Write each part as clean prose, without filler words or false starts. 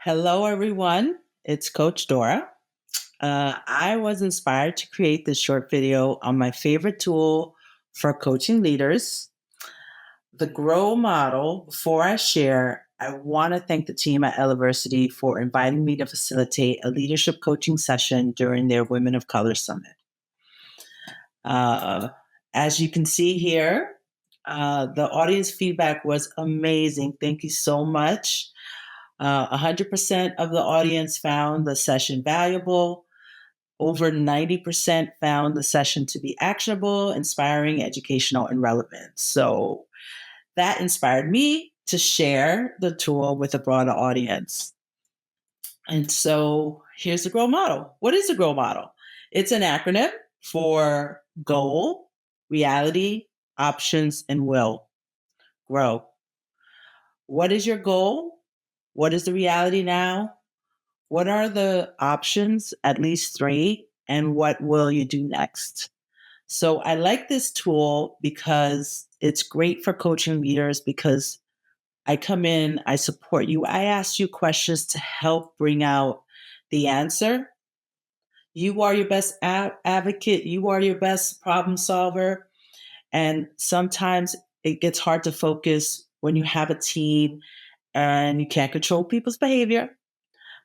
Hello, everyone. It's Coach Dora. I was inspired to create this short video on my favorite tool for coaching leaders, the Grow model. Before I share, I want to thank the team at Eleversity for inviting me to facilitate a leadership coaching session during their Women of Color Summit. Uh, as you can see here, the audience feedback was amazing. Thank you so much. 100% of the audience found the session valuable. Over 90% found the session to be actionable, inspiring, educational, and relevant. So that inspired me to share the tool with a broader audience. And so here's the GROW model. What is the GROW model? It's an acronym for goal, reality, options, and will. GROW. What is your goal? What is the reality now? What are the options? At least three. And what will you do next? So I like this tool because it's great for coaching leaders because I come in, I support you, I ask you questions to help bring out the answer. You are your best advocate, you are your best problem solver. And sometimes it gets hard to focus when you have a team and you can't control people's behavior,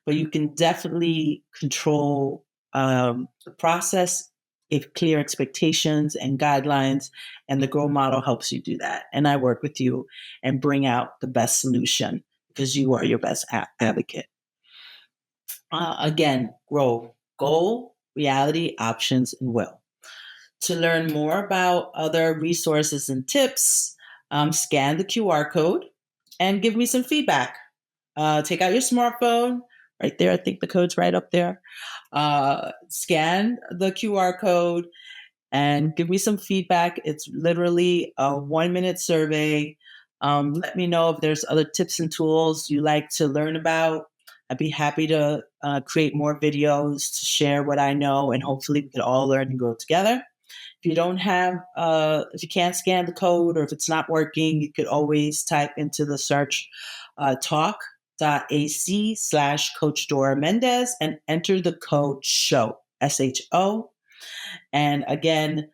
but you can definitely control the process if clear expectations and guidelines, and the GROW model helps you do that. And I work with you and bring out the best solution because you are your best advocate. Again, GROW, goal, reality, options, and will. To learn more about other resources and tips, scan the QR code and give me some feedback. Take out your smartphone, right there. I think the code's right up there. Scan the QR code and give me some feedback. It's literally a 1-minute survey. Let me know if there's other tips and tools you like to learn about. I'd be happy to create more videos to share what I know, and hopefully we can all learn and grow together. If you don't have, if you can't scan the code or if it's not working, you could always type into the search talk.ac/Coach Dora Mendez and enter the code SHOW, SHO. And again,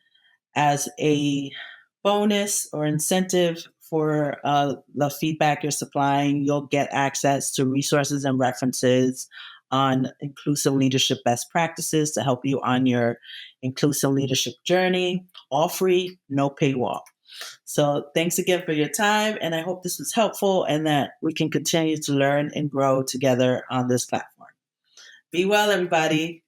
as a bonus or incentive for the feedback you're supplying, you'll get access to resources and references on inclusive leadership best practices to help you on your inclusive leadership journey, all free, no paywall. So thanks again for your time, and I hope this was helpful and that we can continue to learn and grow together on this platform. Be well, everybody.